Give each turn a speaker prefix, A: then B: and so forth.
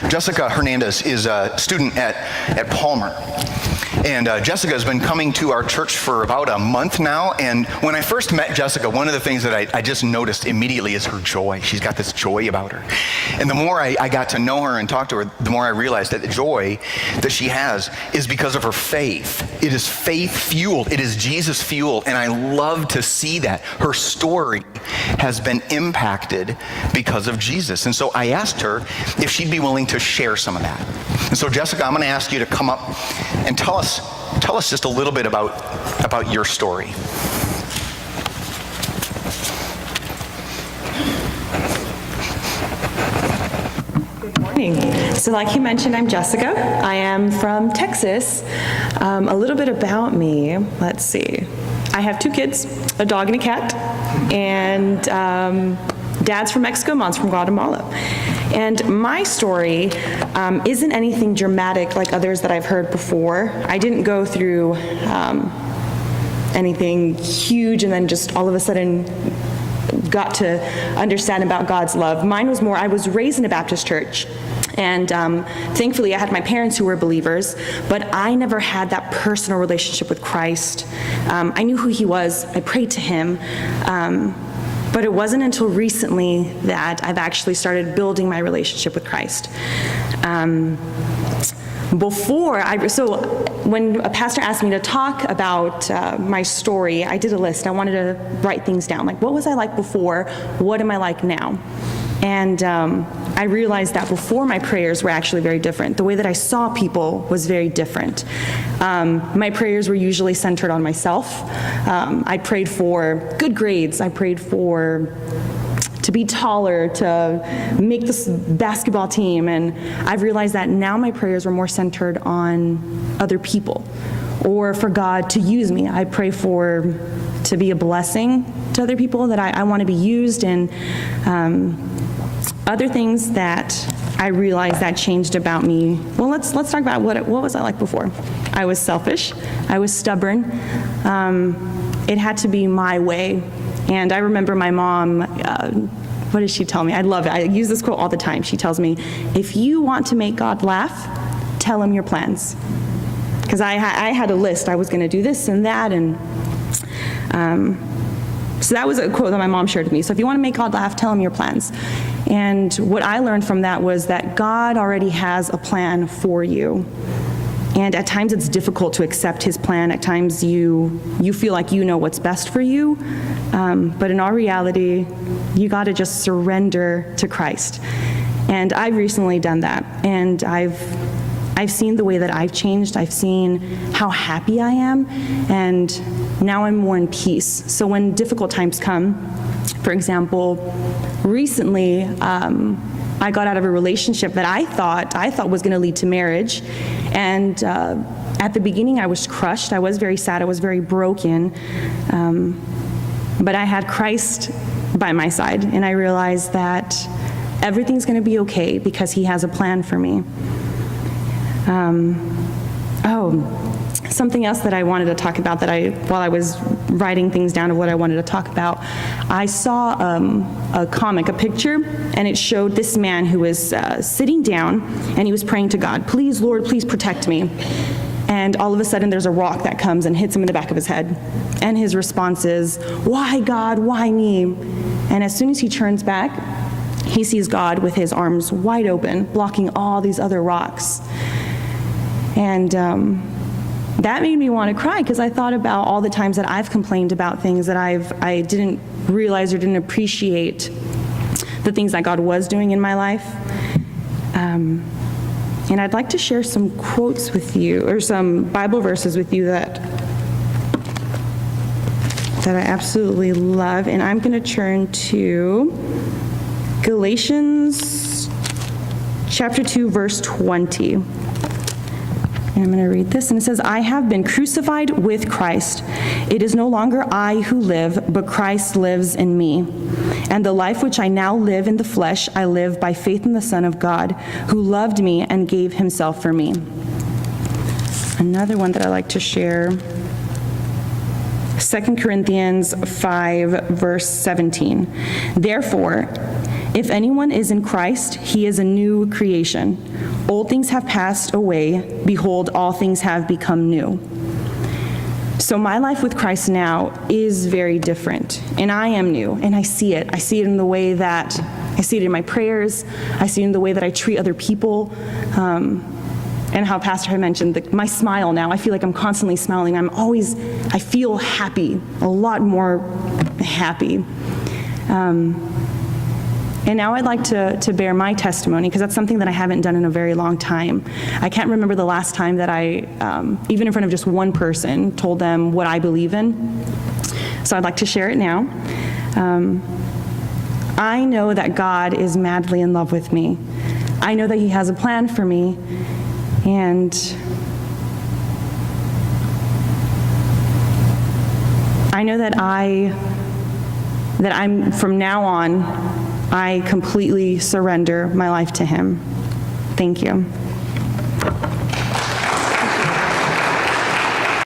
A: Jessica Hernandez is a student at Palmer. And Jessica has been coming to our church for about a month now. And when I first met Jessica, one of the things that I just noticed immediately is her joy. She's got this joy about her. And the more I got to know her and talk to her, the more I realized that the joy that she has is because of her faith. It is faith-fueled. It is Jesus-fueled. And I love to see that. Her story has been impacted because of Jesus. And so I asked her if she'd be willing to share some of that. And so Jessica, I'm going to ask you to come up and tell us just a little bit about your story.
B: Good morning. So like you mentioned, I'm Jessica. I am from Texas. A little bit about me, let's see. I have 2 kids, a dog and a cat, and Dad's from Mexico, Mom's from Guatemala. And my story isn't anything dramatic like others that I've heard before. I didn't go through anything huge and then just all of a sudden got to understand about God's love. Mine was more, I was raised in a Baptist church. And thankfully, I had my parents who were believers, but I never had that personal relationship with Christ. I knew who he was. I prayed to him. But it wasn't until recently that I've actually started building my relationship with Christ. So when a pastor asked me to talk about my story, I did a list. I wanted to write things down, like what was I like before? What am I like now? And I realized that before my prayers were actually very different. The way that I saw people was very different. My prayers were usually centered on myself. I prayed for good grades. I prayed to be taller, to make this basketball team. And I've realized that now my prayers were more centered on other people or for God to use me. I pray to be a blessing to other people, that I want to be used in other things that I realized that changed about me. Well, let's talk about what was I like before. I was selfish. I was stubborn. It had to be my way. And I remember my mom, what did she tell me? I love it. I use this quote all the time. She tells me, if you want to make God laugh, tell him your plans. Because I had a list. I was going to do this and that. And so that was a quote that my mom shared with me. So if you want to make God laugh, tell him your plans. And what I learned from that was that God already has a plan for you. And at times it's difficult to accept his plan. At times you feel like you know what's best for you. But in all reality, you got to just surrender to Christ. And I've recently done that. And I've seen the way that I've changed. I've seen how happy I am. And now I'm more in peace. So when difficult times come, for example, recently, I got out of a relationship that I thought was going to lead to marriage. And at the beginning, I was crushed. I was very sad. I was very broken. But I had Christ by my side. And I realized that everything's going to be okay because he has a plan for me. Something else that I wanted to talk about while I was writing things down of what I wanted to talk about, I saw a picture, and it showed this man who was sitting down, and he was praying to God, please, Lord, please protect me. And all of a sudden, there's a rock that comes and hits him in the back of his head. And his response is, why, God, why me? And as soon as he turns back, he sees God with his arms wide open, blocking all these other rocks. And that made me want to cry, because I thought about all the times that I've complained about things that I didn't realize or didn't appreciate the things that God was doing in my life. And I'd like to share some quotes with you, or some Bible verses with you that I absolutely love. And I'm going to turn to Galatians chapter 2, verse 20. And I'm going to read this, and it says, I have been crucified with Christ. It is no longer I who live, but Christ lives in me. And the life which I now live in the flesh, I live by faith in the Son of God, who loved me and gave himself for me. Another one that I like to share, 2 Corinthians 5, verse 17. Therefore, If anyone is in Christ, he is a new creation. Old things have passed away. Behold, all things have become new. So my life with Christ now is very different, and I am new, and I see it. I see it in the way that, I see it in my prayers. I see it in the way that I treat other people. And how Pastor had mentioned, my smile now, I feel like I'm constantly smiling. I feel happy, a lot more happy. And now I'd like to bear my testimony, because that's something that I haven't done in a very long time. I can't remember the last time that I, even in front of just one person, told them what I believe in. So I'd like to share it now. I know that God is madly in love with me. I know that He has a plan for me, and I know that I'm from now on, I completely surrender my life to Him. Thank you.